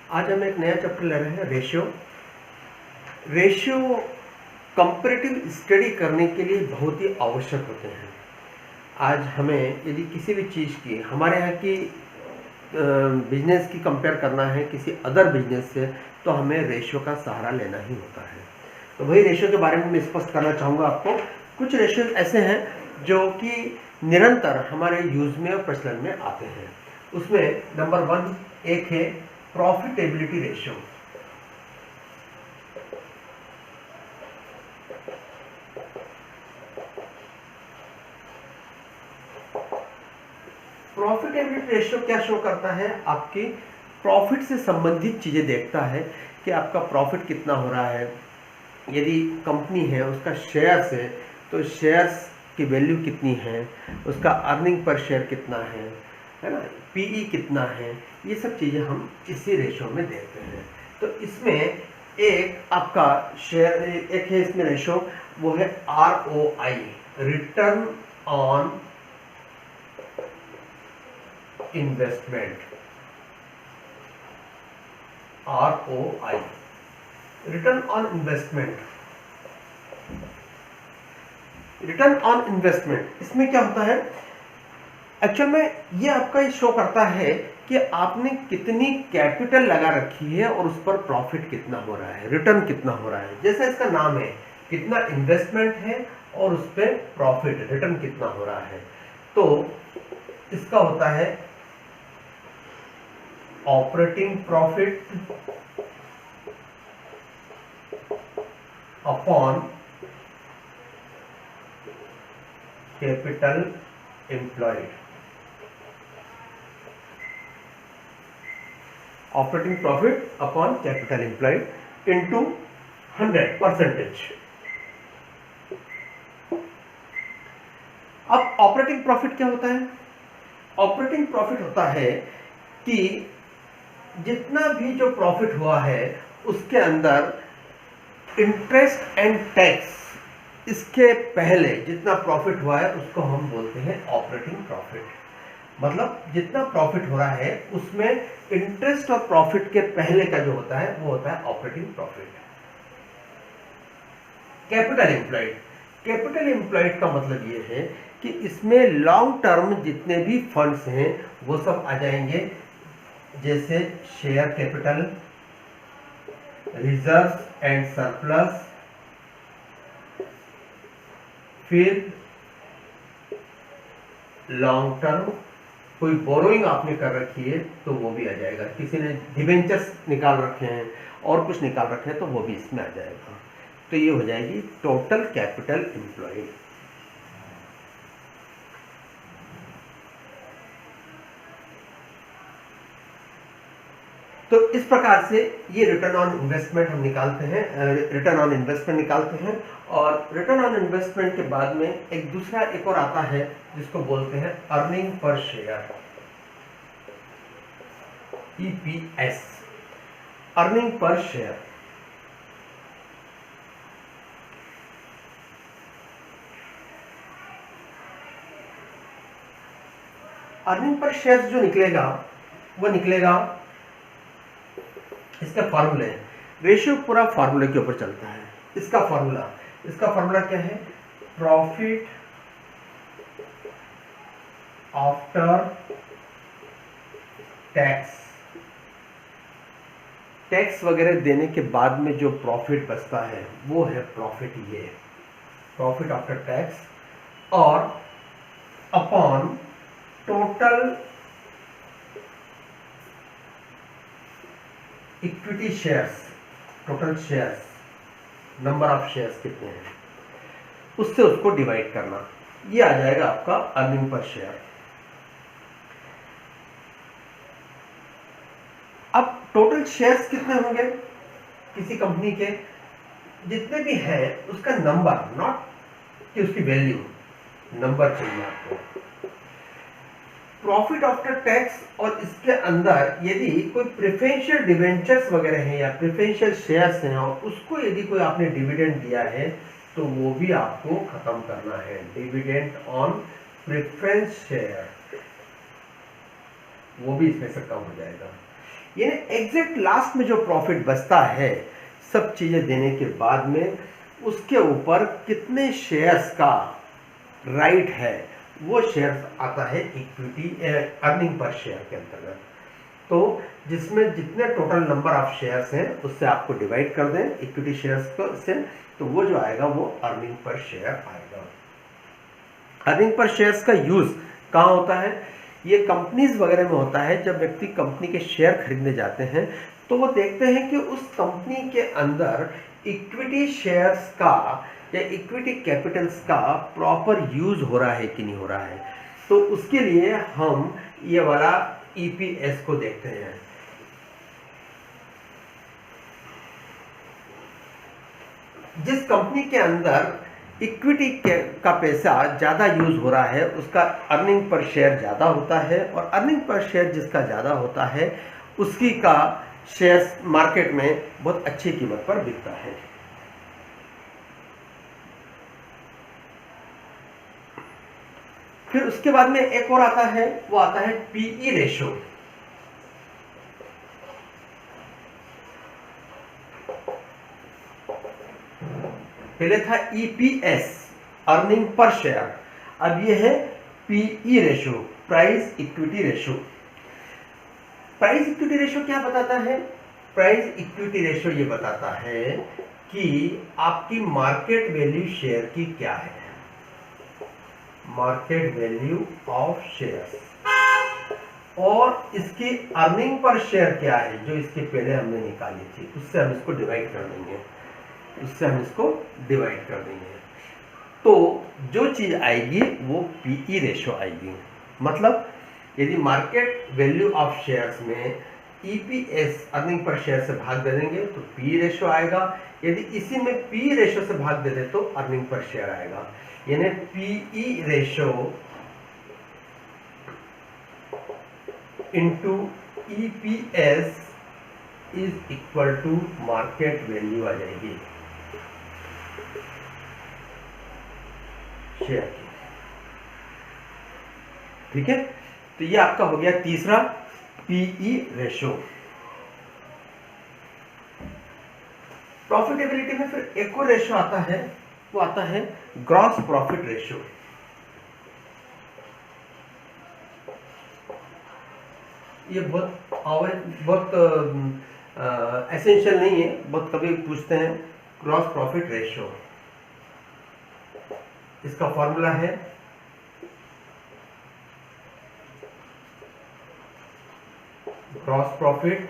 आज हम एक नया चैप्टर ले रहे हैं, रेशियो। रेशियो कंपैरेटिव स्टडी करने के लिए बहुत ही आवश्यक होते हैं। आज हमें यदि किसी भी चीज़ की, हमारे यहाँ की बिजनेस की कंपेयर करना है किसी अदर बिजनेस से, तो हमें रेशियो का सहारा लेना ही होता है। तो वही रेशियो के बारे में मैं स्पष्ट करना चाहूँगा आपको। कुछ रेशियो ऐसे हैं जो कि निरंतर हमारे यूज में और प्रचलन में आते हैं। उसमें नंबर 1 एक है प्रॉफिटेबिलिटी रेशियो। प्रॉफिटेबिलिटी रेशियो क्या शो करता है? आपकी प्रॉफिट से संबंधित चीजें देखता है कि आपका प्रॉफिट कितना हो रहा है। यदि कंपनी है, उसका शेयर्स है, तो शेयर्स की वैल्यू कितनी है, उसका अर्निंग पर शेयर कितना है ना, पीई कितना है, ये सब चीज़ें हम इसी रेशो में देखते हैं। तो इसमें एक आपका शेयर, एक है इसमें रेशो, वो है ROI, return on investment. ROI, return on investment. Return on investment इसमें क्या होता है? एक्चुअल में ये आपका ये शो करता है कि आपने कितनी कैपिटल लगा रखी है और उस पर प्रॉफिट कितना हो रहा है, रिटर्न कितना हो रहा है। जैसा इसका नाम है, कितना इन्वेस्टमेंट है और उस पर प्रॉफिट, रिटर्न कितना हो रहा है। तो इसका होता है operating profit upon capital employed. Operating profit upon capital employed into 100%। अब ऑपरेटिंग प्रॉफिट क्या होता है? ऑपरेटिंग प्रॉफिट होता है कि जितना भी जो प्रॉफिट हुआ है उसके अंदर इंटरेस्ट एंड टैक्स, इसके पहले जितना प्रॉफिट हुआ है उसको हम बोलते हैं ऑपरेटिंग प्रॉफिट। मतलब जितना प्रॉफिट हो रहा है उसमें इंटरेस्ट और प्रॉफिट के पहले का जो होता है वो होता है operating profit. Capital employed, capital employed का मतलब ये है कि इसमें लॉन्ग टर्म जितने भी फंड्स हैं वो सब आ जाएंगे, जैसे share capital, reserve and surplus, फिर लॉन्ग टर्म कोई बोरोइंग आपने कर रखी है तो वो भी आ जाएगा, किसी ने डिवेंचर्स निकाल रखे हैं और कुछ निकाल रखे हैं तो वो भी इसमें आ जाएगा। तो ये हो जाएगी टोटल कैपिटल एम्प्लॉयड। तो इस प्रकार से ये रिटर्न ऑन इन्वेस्टमेंट हम निकालते हैं, रिटर्न ऑन इन्वेस्टमेंट निकालते हैं। और रिटर्न ऑन इन्वेस्टमेंट के बाद में एक दूसरा एक और आता है जिसको बोलते हैं earning per share, EPS, earning per share. Earning per share जो निकलेगा वो निकलेगा, इसका फार्मूला है, रेशियो पूरा फार्मूले के ऊपर चलता है। इसका फार्मूला क्या है? प्रॉफिट आफ्टर टैक्स, टैक्स वगैरह देने के बाद में जो प्रॉफिट बचता है वो है प्रॉफिट, ये प्रॉफिट आफ्टर टैक्स, और upon total equity shares, total shares, number of shares कितने हैं उससे उसको डिवाइड करना, ये आ जाएगा आपका अर्निंग पर शेयर। अब टोटल शेयर्स कितने होंगे किसी कंपनी के, जितने भी हैं उसका नंबर, नॉट कि उसकी वैल्यू, नंबर चाहिए आपको। प्रॉफिट आफ्टर टैक्स, और इसके अंदर यदि कोई प्रेफरेंशियल डिवेंचर्स वगैरह हैं या प्रेफरेंशियल शेयर्स हैं और उसको यदि कोई आपने डिविडेंड दिया है तो वो भी आपको खत्म करना है। डिविडेंड ऑन प्रेफरेंस शेयर, वो भी इसमें से कम हो जाएगा। यानी एग्जैक्ट लास्ट में जो प्रॉफिट बचता है सब चीज़ें देने के बाद में उसके ऊपर कितने शेयर्स का राइट है वो शेयर्स आता है इक्विटी अर्निंग पर शेयर के अंतर्गत। तो जिसमें जितने टोटल नंबर ऑफ शेयर्स हैं उससे आपको डिवाइड कर दें इक्विटी शेयर्स को से, तो वो जो आएगा वो अर्निंग पर शेयर आएगा। अर्निंग पर शेयर्स का यूज कहाँ होता है? ये कंपनीज वगैरह में होता है। जब व्यक्ति कंपनी के शेयर खरीदने जाते हैं तो वो देखते हैं कि उस कंपनी के अंदर इक्विटी शेयर्स का या इक्विटी कैपिटल्स का प्रॉपर यूज हो रहा है कि नहीं हो रहा है। तो उसके लिए हम ये वाला ईपीएस को देखते हैं। जिस कंपनी के अंदर इक्विटी का पैसा ज़्यादा यूज हो रहा है उसका अर्निंग पर शेयर ज़्यादा होता है, और अर्निंग पर शेयर जिसका ज़्यादा होता है उसकी का शेयर मार्केट में बहुत अच्छी कीमत पर बिकता है। फिर उसके बाद में एक और आता है, वो आता है पीई रेशो। पहले था ईपीएस अर्निंग पर शेयर, अब ये है PE ratio, price equity ratio. Price equity ratio क्या बताता है? प्राइस इक्विटी रेशो ये बताता है कि आपकी मार्केट वैल्यू शेयर की क्या है, मार्केट वैल्यू ऑफ शेयर, और इसकी अर्निंग पर शेयर क्या है जो इसके पहले हमने निकाली थी, उससे हम इसको डिवाइड कर देंगे, तो जो चीज आएगी वो पीई रेशो आएगी। मतलब यदि मार्केट वैल्यू ऑफ शेयर्स में ईपीएस अर्निंग पर शेयर से भाग दे देंगे तो पी रेशो आएगा, यदि इसी में पी रेशो से भाग दे दे तो अर्निंग पर शेयर आएगा। यानी PE ratio into EPS is equal to market value आ जाएगी शेयर की। ठीक है, तो ये आपका हो गया तीसरा पीई रेशो। प्रॉफिटेबिलिटी में फिर एक और रेशो आता है, वो आता है ग्रॉस प्रॉफिट रेशो। ये बहुत एसेंशियल नहीं है, बहुत कभी पूछते हैं। ग्रॉस प्रॉफिट रेशो, इसका फॉर्मूला है gross profit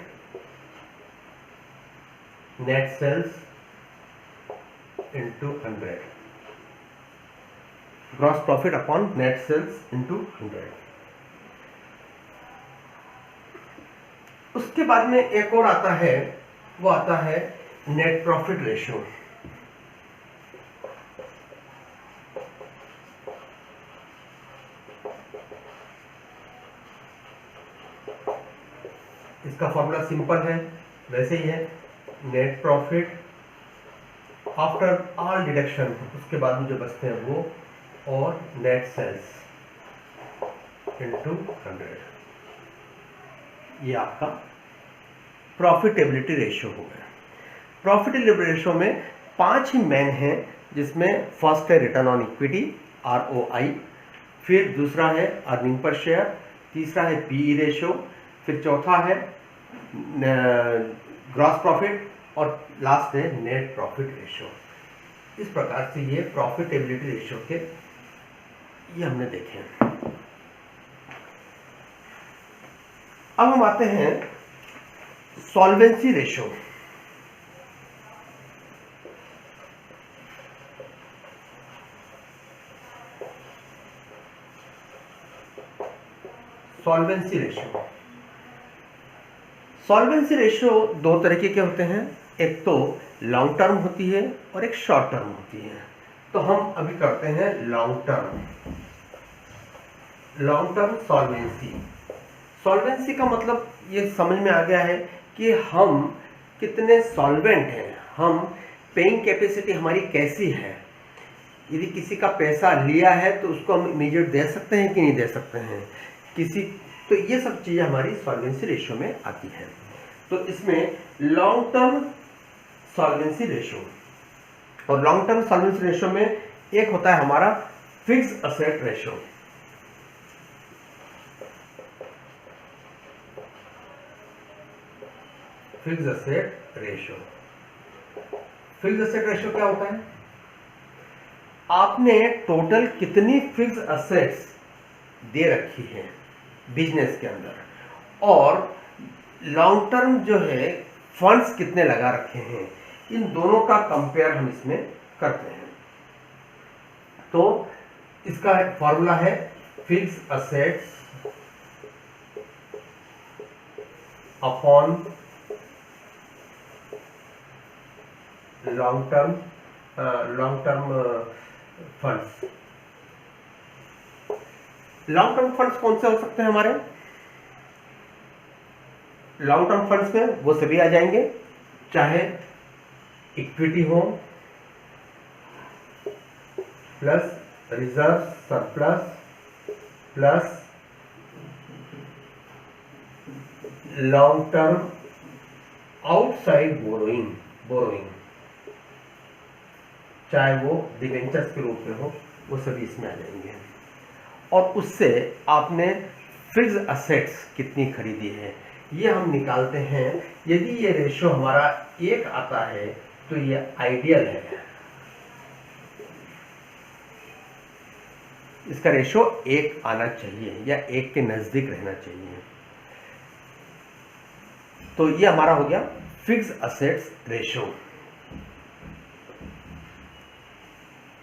net sales into 100, gross profit upon net sales into 100। उसके बाद में एक और आता है, वो आता है नेट प्रॉफिट रेशो। इसका फॉर्मूला सिंपल है, वैसे ही है, net profit after all deduction, उसके बाद में जो बचते हैं वो, और नेट सेल्स इंटू 100। ये आपका प्रॉफिटेबिलिटी रेशो हो गया। प्रॉफिटेबिलिटी रेशो में 5 ही मेन हैं, जिसमें फर्स्ट है रिटर्न ऑन इक्विटी ROI, फिर दूसरा है अर्निंग पर शेयर, तीसरा है पीई रेशो, फिर चौथा है ग्रॉस प्रॉफिट, और लास्ट है नेट प्रॉफिट रेशो। इस प्रकार से ये प्रॉफिटेबिलिटी रेशो के ये हमने देखे हैं। अब हम आते हैं solvency ratio. Solvency ratio, solvency ratio दो तरीके के होते हैं, एक तो लॉन्ग टर्म होती है और एक शॉर्ट टर्म होती है। तो हम अभी करते हैं लॉन्ग टर्म सॉल्वेंसी। सॉल्वेंसी का मतलब ये समझ में आ गया है कि हम कितने सॉल्वेंट हैं, हम पेइंग कैपेसिटी हमारी कैसी है। यदि किसी का पैसा लिया है तो उसको हम इमीडिएट दे सकते हैं कि नहीं दे सकते हैं, तो ये सब चीज़ें हमारी सॉल्वेंसी रेशियो में आती हैं। तो इसमें लॉन्ग टर्म सॉल्वेंसी रेशो, और लॉन्ग टर्म सॉल्वेंसी रेशो में एक होता है हमारा fixed asset ratio. Fixed asset ratio, fixed asset ratio क्या होता है? आपने टोटल कितनी फिक्स्ड असेट्स दे रखी है बिजनेस के अंदर, और लॉन्ग टर्म जो है फंड्स कितने लगा रखे हैं, इन दोनों का कंपेयर हम इसमें करते हैं। तो इसका फॉर्मूला है fixed assets upon long term funds. Long term funds कौन से हो सकते हैं हमारे? लॉन्ग टर्म फंड्स में वो सभी आ जाएंगे, चाहे इक्विटी हो plus reserve surplus plus long term outside borrowing, चाहे वो डिबेंचर्स के रूप में हो, वो सभी इसमें आ जाएंगे। और उससे आपने फिक्स्ड असेट्स कितनी खरीदी है ये हम निकालते हैं। यदि ये रेशो हमारा 1 आता है तो ये आइडियल है, इसका रेशो 1 आना चाहिए या 1 के नजदीक रहना चाहिए। तो ये हमारा हो गया फिक्स्ड असेट्स रेशो।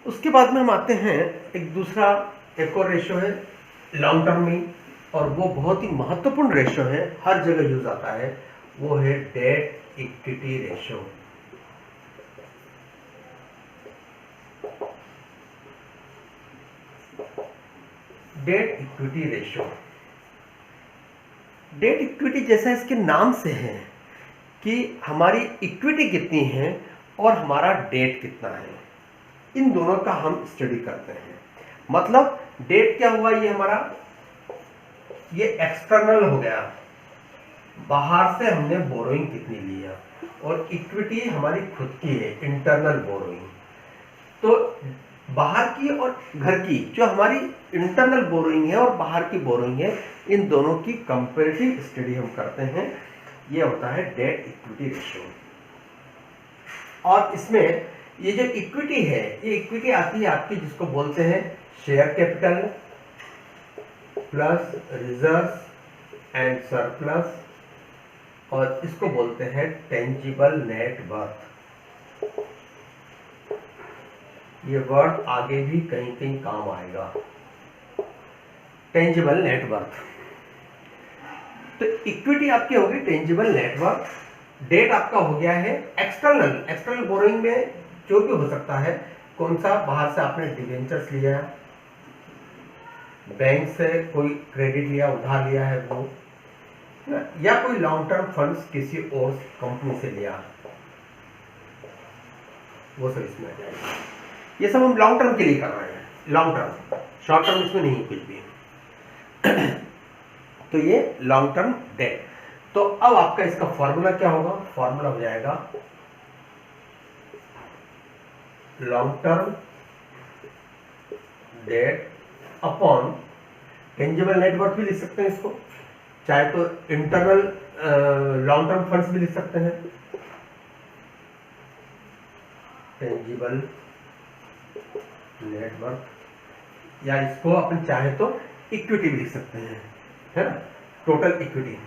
उसके बाद में हम आते हैं एक और रेशो है लॉन्ग टर्म में, और वो बहुत ही महत्वपूर्ण रेशो है, हर जगह यूज आता है, वो है debt equity ratio. Debt equity ratio, debt equity जैसा इसके नाम से है कि हमारी इक्विटी कितनी है और हमारा डेट कितना है, इन दोनों का हम स्टडी करते हैं। मतलब डेट क्या हुआ, ये हमारा ये एक्सटर्नल हो गया, बाहर से हमने बोरोइंग कितनी लिया, और इक्विटी हमारी खुद की है, इंटरनल बोरोइंग। तो बाहर की और घर की जो हमारी इंटरनल बोरोइंग है और बाहर की बोरोइंग है, इन दोनों की कंपैरेटिव स्टडी हम करते हैं, ये होता है डेट इक्विटी रेशियो। और इसमें ये जो इक्विटी है, ये इक्विटी आती है आपकी जिसको बोलते हैं share capital plus reserve and surplus, और इसको बोलते हैं टेंजिबल नेट वर्थ। ये वर्ड आगे भी कहीं कहीं काम आएगा, टेंजिबल नेट वर्थ। तो इक्विटी आपकी होगी टेंजिबल नेट वर्थ। डेट आपका हो गया है एक्सटर्नल बोरोइंग में जो भी हो सकता है, कौन सा, बाहर से आपने डिबेंचर्स लिया, बैंक से कोई क्रेडिट लिया, उधार लिया है वो, या कोई लॉन्ग टर्म फंड्स किसी और कंपनी से लिया, वो सब इसमें आ जाएगा। ये सब हम लॉन्ग टर्म के लिए कर रहे हैं, लॉन्ग टर्म, शॉर्ट टर्म इसमें नहीं कुछ भी। तो ये लॉन्ग टर्म डेट। तो अब आपका इसका फॉर्मूला क्या होगा? फॉर्मूला हो जाएगा long term debt upon tangible net worth भी लिख सकते हैं इसको, चाहे तो इंटरनल लॉन्ग टर्म फंड्स भी लिख सकते हैं, टेंजिबल नेट वर्थ, या इसको अपन चाहे तो इक्विटी भी लिख सकते हैं, है ना, टोटल इक्विटी।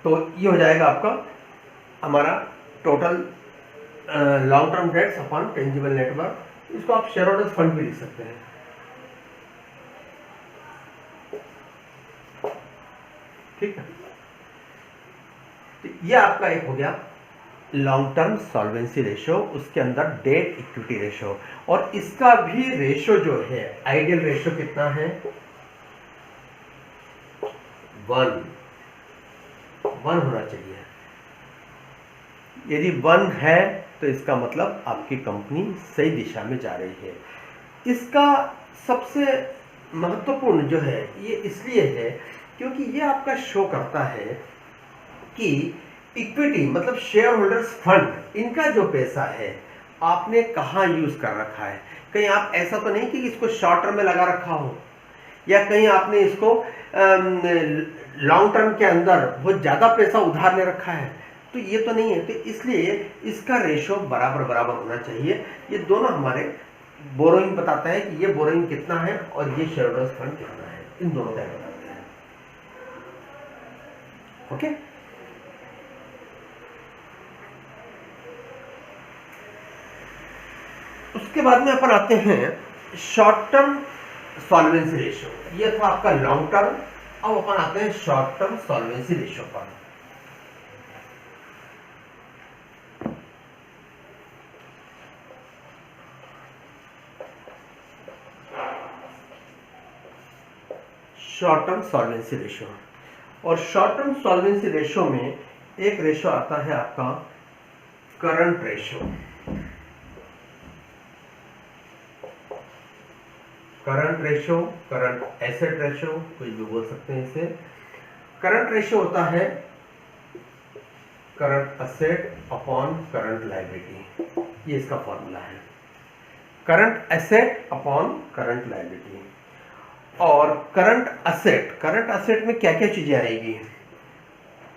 तो ये हो जाएगा आपका हमारा total long term debts upon tangible net worth. इसको आप शेयर होल्डर्स फंड भी लिख सकते हैं। ठीक है, तो ये आपका एक हो गया लॉन्ग टर्म सॉल्वेंसी रेशो, उसके अंदर डेट इक्विटी रेशो। और इसका भी रेशो जो है, आइडियल रेशो कितना है? 1 होना चाहिए। यदि 1 है तो इसका मतलब आपकी कंपनी सही दिशा में जा रही है। इसका सबसे महत्वपूर्ण जो है ये इसलिए है क्योंकि ये आपका शो करता है कि इक्विटी मतलब शेयर होल्डर्स फंड, इनका जो पैसा है आपने कहाँ यूज कर रखा है। कहीं आप ऐसा तो नहीं कि इसको शॉर्ट टर्म में लगा रखा हो, या कहीं आपने इसको लॉन्ग टर्म के अंदर बहुत ज्यादा पैसा उधार ले रखा है, तो ये तो नहीं है। तो इसलिए इसका रेशो बराबर बराबर होना चाहिए। ये दोनों हमारे बोरोइंग बताता है कि ये बोरोइंग कितना है और ये शेयर होल्डर्स फंड कितना है, इन दोनों का बताते हैं। ओके, उसके बाद में अपन आते हैं शॉर्ट टर्म सॉल्वेंसी रेशियो। ये था आपका लॉन्ग टर्म। अब अपन आते हैं शॉर्ट टर्म सॉल्वेंसी रेशियो पर। शॉर्ट टर्म सॉल्वेंसी रेशियो, और शॉर्ट टर्म सॉल्वेंसी रेशियो में एक रेशियो आता है आपका current ratio. Current ratio, current asset ratio, कुछ भी बोल सकते हैं इसे। करंट रेशियो होता है current asset upon current liability, ये इसका फॉर्मूला है, current asset upon current liability. और करंट असेट में क्या क्या चीजें आएगी?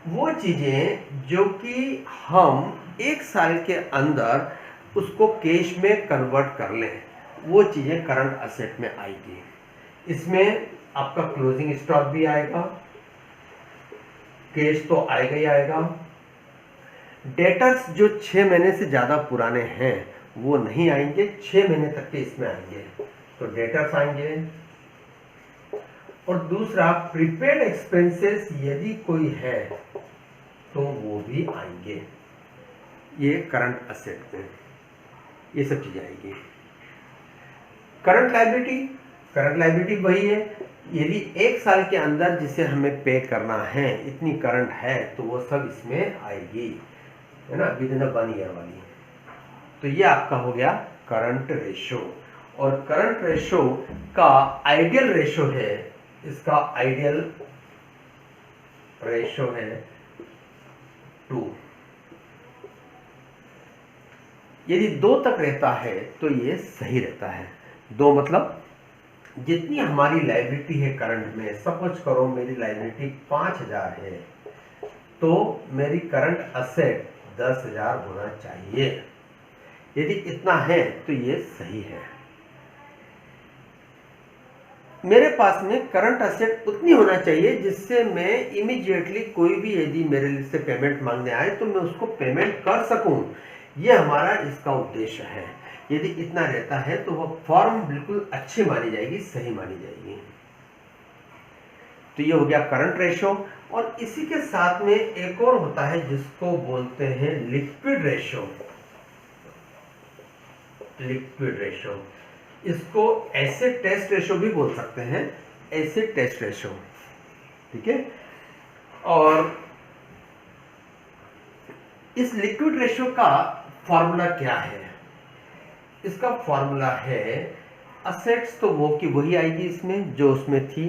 वो चीजें जो कि हम एक साल के अंदर उसको कैश में कन्वर्ट कर लें, वो चीजें करंट असेट में आएगी। इसमें आपका क्लोजिंग स्टॉक भी आएगा, कैश तो आएगा ही आएगा। डेटर्स जो 6 महीने से ज्यादा पुराने हैं वो नहीं आएंगे, 6 महीने तक के इसमें आएंगे, तो डेटर्स आएंगे। और दूसरा प्रीपेड एक्सपेंसेस यदि कोई है तो वो भी आएंगे, ये करंट असेट में ये सब चीजें आएगी। करंट लायबिलिटी वही है, यदि एक साल के अंदर जिसे हमें पे करना है इतनी करंट है तो वो सब इसमें आएगी, है ना, विद इन 1 ईयर वाली। तो ये आपका हो गया करंट रेशो। और करंट रेशो का आइडियल रेशो है, इसका आइडियल रेशो है 2। यदि 2 तक रहता है तो ये सही रहता है। 2 मतलब जितनी हमारी लायबिलिटी है करंट में, सपोज करो मेरी लायबिलिटी 5000 है तो मेरी करंट असेट 10,000 होना चाहिए। यदि इतना है तो ये सही है। मेरे पास में करंट असेट उतनी होना चाहिए जिससे मैं इमीडिएटली कोई भी यदि मेरे से पेमेंट मांगने आए तो मैं उसको पेमेंट कर सकूं। ये हमारा इसका उद्देश्य है। यदि इतना रहता है तो वह फॉर्म बिल्कुल अच्छी मानी जाएगी, सही मानी जाएगी। तो ये हो गया करंट रेशो। और इसी के साथ में एक और होता है जिसको बोलते हैं लिक्विड रेशो। लिक्विड रेशो, इसको एसिड टेस्ट रेशो भी बोल सकते हैं, एसिड टेस्ट रेशो, ठीक है। और इस लिक्विड रेशो का फॉर्मूला क्या है? इसका फॉर्मूला है असेट्स तो वो की वही आएगी इसमें जो उसमें थी,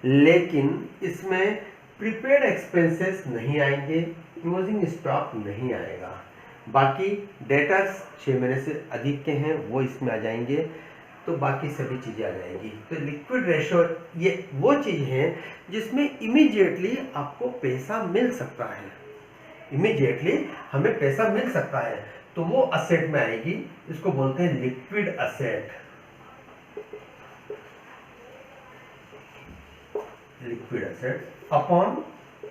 लेकिन इसमें प्रीपेड एक्सपेंसेस नहीं आएंगे, क्लोजिंग स्टॉक नहीं आएगा। बाकी डेटर्स 6 महीने से अधिक के हैं वो इसमें आ जाएंगे, तो बाकी सभी चीजें आ जाएंगी। तो लिक्विड रेशो ये वो चीज है जिसमें इमीडिएटली आपको पैसा मिल सकता है, इमीडिएटली हमें पैसा मिल सकता है, तो वो असेट में आएगी। इसको बोलते हैं liquid asset. Liquid asset upon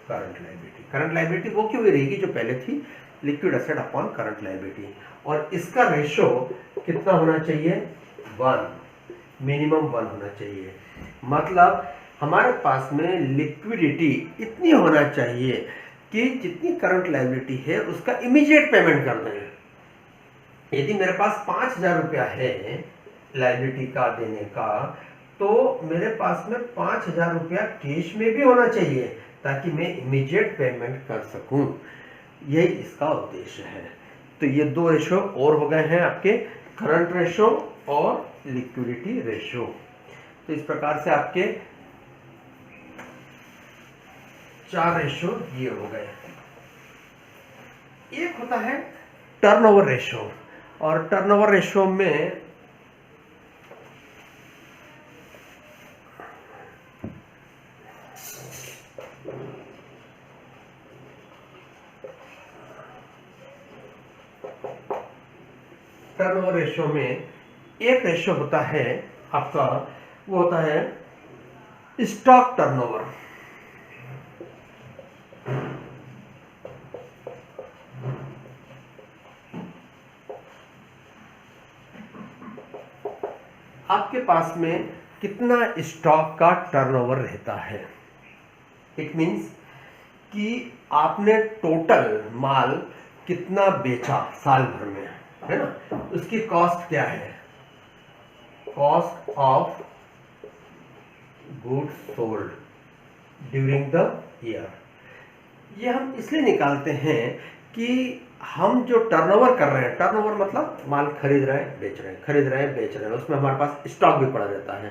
current liability. Current liability वो क्यों रहेगी जो पहले थी, liquid asset upon current liability. और इसका रेशो कितना होना चाहिए? 1, मिनिमम 1 होना चाहिए। मतलब हमारे पास में लिक्विडिटी इतनी होना चाहिए कि जितनी करंट लायबिलिटी है उसका इमीडिएट पेमेंट कर दें। यदि मेरे पास 5,000 रुपया है लायबिलिटी का देने का, तो मेरे पास में 5,000 रुपया कैश में भी होना चाहिए ताकि मैं इमीडिएट पेमेंट कर सकूं। यही इसका उद्देश्य है। तो ये 2 रेशो और हो गए हैं आपके, करंट रेशो और लिक्विडिटी रेशो। तो इस प्रकार से आपके 4 रेशो ये हो गए। एक होता है टर्नओवर रेशो, और टर्नओवर रेशो में एक रेशो होता है आपका, वो होता है स्टॉक टर्नओवर। आपके पास में कितना स्टॉक का टर्नओवर रहता है। इट मीन्स कि आपने टोटल माल कितना बेचा साल भर में, है ना, उसकी कॉस्ट क्या है, cost of goods sold during the year. ये हम इसलिए निकालते हैं कि हम जो टर्नओवर कर रहे हैं, टर्नओवर मतलब माल खरीद रहे हैं बेच रहे हैं, खरीद रहे हैं बेच रहे हैं, उसमें हमारे पास स्टॉक भी पड़ा रहता है।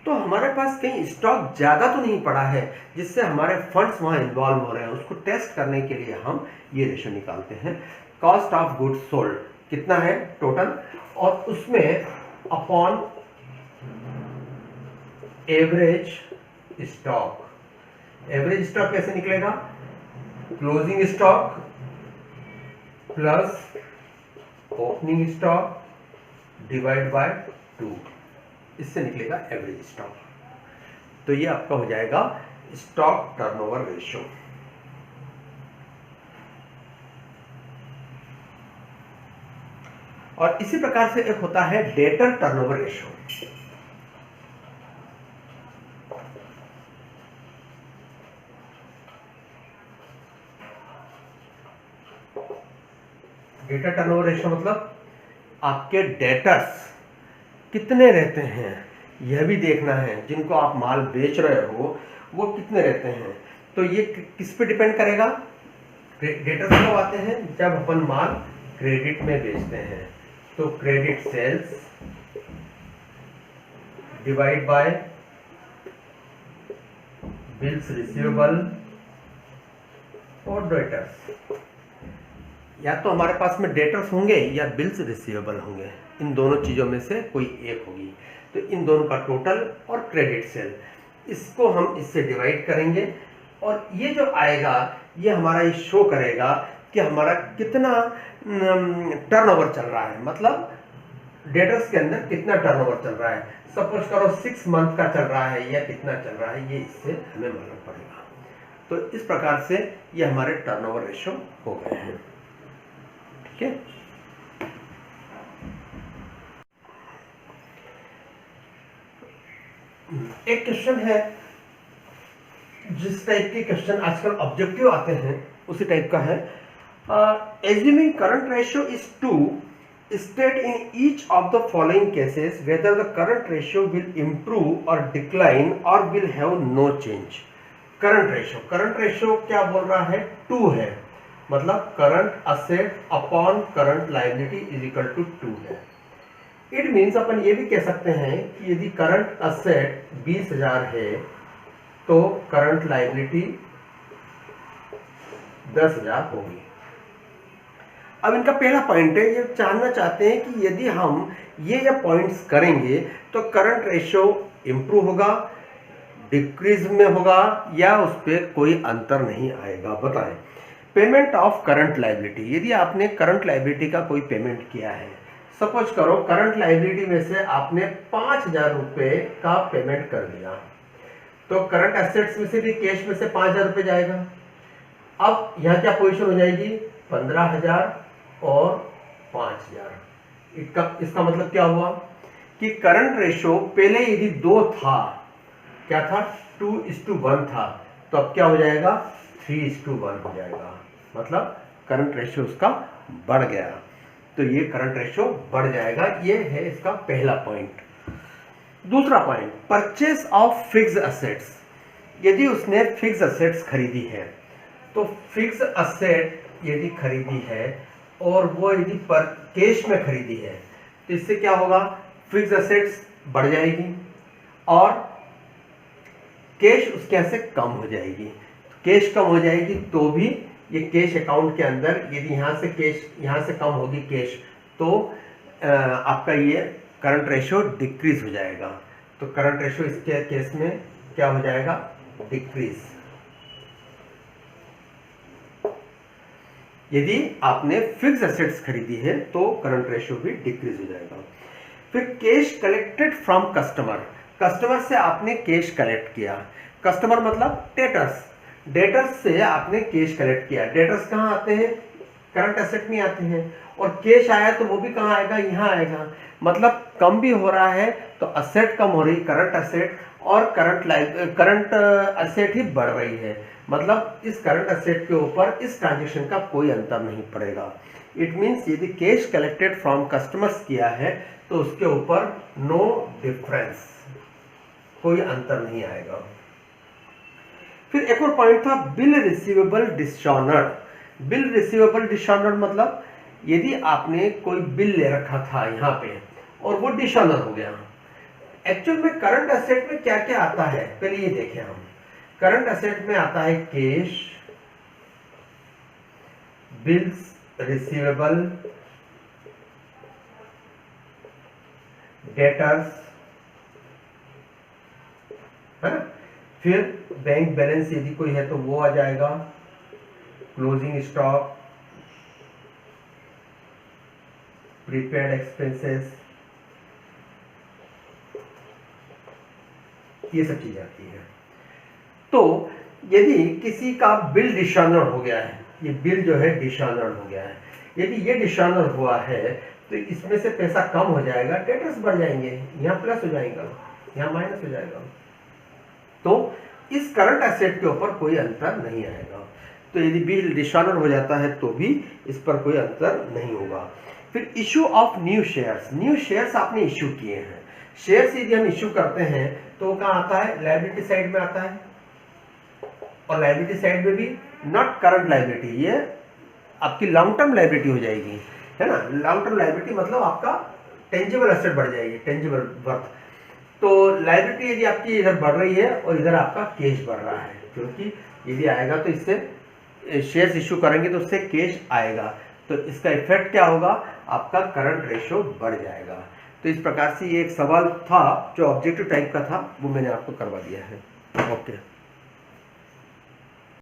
तो हमारे पास कहीं स्टॉक ज़्यादा तो नहीं पड़ा है जिससे हमारे फंड्स वहाँ इन्वॉल्व हो रहे हैं, उसको टेस्ट करने के लिए हम ये रेशो निकालते हैं। कॉस्ट ऑफ गुड्स सोल्ड कितना है टोटल, और उसमें upon average stock. Average stock कैसे निकलेगा, closing stock plus opening stock divide by 2, इससे निकलेगा एवरेज स्टॉक। तो ये आपका हो जाएगा स्टॉक टर्नओवर रेशो। और इसी प्रकार से एक होता है debtor turnover ratio. Debtor turnover ratio मतलब आपके डेटर्स कितने रहते हैं यह भी देखना है, जिनको आप माल बेच रहे हो वो कितने रहते हैं। तो ये किस पे डिपेंड करेगा, डेटर्स कब आते हैं, जब अपन माल क्रेडिट में बेचते हैं। तो credit sales divide by bills receivable और डेटर्स। या तो हमारे पास में डेटर्स होंगे या बिल्स रिसीवेबल होंगे, इन दोनों चीज़ों में से कोई एक होगी। तो इन दोनों का टोटल और क्रेडिट सेल, इसको हम इससे डिवाइड करेंगे, और ये जो आएगा ये हमारा ये शो करेगा कि हमारा कितना टर्नओवर चल रहा है, मतलब डेटर्स के अंदर कितना टर्नओवर चल रहा है। सपोज करो 6 मंथ का चल रहा है या कितना चल रहा है, ये इससे हमें मालूम पड़ेगा। तो इस प्रकार से ये हमारे टर्नओवर रेशो हो गए हैं। ठीक है, एक क्वेश्चन है, जिस टाइप के क्वेश्चन आजकल ऑब्जेक्टिव आते हैं उसी टाइप का है। Assuming current ratio is 2, state in each of the following cases whether the current ratio will improve or decline or will have no change. Current ratio क्या बोल रहा है, 2 है, मतलब current asset upon current liability is equal to 2 है। It means अपन ये भी कह सकते हैं कि यदि करंट असेट 20,000 है तो करंट लायबिलिटी 10,000 होगी। अब इनका पहला पॉइंट है, ये जानना चाहते हैं कि यदि हम ये पॉइंट्स करेंगे तो करंट रेशियो इंप्रूव होगा, डिक्रीज में होगा, या उस पर कोई अंतर नहीं आएगा, बताएं। पेमेंट ऑफ करंट लायबिलिटी, यदि आपने करंट लायबिलिटी का कोई पेमेंट किया है, सपोज करो करंट लायबिलिटी में से आपने 5,000 रुपये का पेमेंट कर दिया, तो करंट एसेट्स में से भी कैश में से 5,000 रुपये जाएगा। अब यहाँ क्या पोजीशन हो जाएगी, 15,000 और 5,000। इसका मतलब क्या हुआ कि करंट रेशो पहले यदि 2 था, क्या था, 2:1 था, तो अब क्या हो जाएगा, 3:1 हो जाएगा, मतलब करंट रेशियो उसका बढ़ गया। तो ये करंट रेशियो बढ़ जाएगा, ये है इसका पहला पॉइंट। दूसरा point, purchase of fixed assets, यदि उसने फिक्स्ड असेट्स खरीदी है, तो फिक्स्ड असेट यदि खरीदी है और वो यदि पर कैश में खरीदी है, तो इससे क्या होगा, फिक्स्ड असेट्स बढ़ जाएगी और कैश उसके यहाँ से कम हो जाएगी। कैश कम हो जाएगी तो भी ये कैश अकाउंट के अंदर यदि यहाँ से कम होगी कैश तो आपका ये करंट रेशो डिक्रीज हो जाएगा। तो करंट रेशो इसके केस में क्या हो जाएगा, डिक्रीज। यदि आपने फिक्स एसेट्स खरीदी है तो करंट रेशो भी डिक्रीज हो जाएगा। फिर cash collected from customer, customer से आपने कैश कलेक्ट किया, कस्टमर मतलब डेटर्स, डेटर्स से आपने कैश कलेक्ट किया। डेटर्स कहाँ आते हैं, करंट एसेट में आते हैं, और कैश आया तो वो भी कहाँ आएगा, यहाँ आएगा। मतलब कम भी हो रहा है तो असेट कम हो रही, करंट एसेट, और करंट एसेट ही बढ़ रही है। मतलब इस करंट एसेट के ऊपर इस ट्रांजेक्शन का कोई अंतर नहीं पड़ेगा। इट मीन्स यदि कैश कलेक्टेड फ्रॉम कस्टमर्स किया है तो उसके ऊपर नो डिफरेंस, कोई अंतर नहीं आएगा। फिर एक और पॉइंट था bill receivable dishonoured. Bill receivable dishonoured मतलब यदि आपने कोई बिल ले रखा था यहाँ पे और वो डिसऑनर हो गया। एक्चुअल में करंट एसेट में क्या क्या आता है, पहले ये देखें हम। करंट एसेट में आता है कैश, बिल्स रिसीवेबल, डेटर्स, है ना। फिर बैंक बैलेंस यदि कोई है तो वो आ जाएगा, क्लोजिंग स्टॉक, प्रीपेड एक्सपेंसेस, ये सब चीजें आती है। तो यदि किसी का बिल डिसऑनर हो गया है, ये बिल जो है डिसऑनर हो गया है, यदि ये डिसऑनर हुआ है तो इसमें से पैसा कम हो जाएगा, डेटर्स बढ़ जाएंगे, यहाँ प्लस हो जाएगा, यहाँ माइनस हो जाएगा। तो इस करंट एसेट के ऊपर कोई अंतर नहीं आएगा। तो यदि बिल डिसऑनर हो जाता है तो भी इस पर कोई अंतर नहीं होगा। फिर issue of new shares, new shares आपने इशू किए हैं। शेयर्स यदि हम इशू करते हैं तो कहाँ आता है, लायबिलिटी साइड में आता है, और लायबिलिटी साइड में भी नॉट करंट लायबिलिटी, ये आपकी लॉन्ग टर्म लायबिलिटी हो जाएगी, है ना। लॉन्ग टर्म लायबिलिटी मतलब आपका टेंजिबल एसेट बढ़ जाएगी, टेंजिबल वर्थ। तो लायबिलिटी यदि आपकी इधर बढ़ रही है और इधर आपका कैश बढ़ रहा है, क्योंकि यदि आएगा तो इससे शेयर्स इशू करेंगे तो उससे कैश आएगा, तो इसका इफेक्ट क्या होगा, आपका करंट रेशो बढ़ जाएगा। तो इस प्रकार से ये एक सवाल था जो ऑब्जेक्टिव टाइप का था, वो मैंने आपको करवा दिया है। ओके।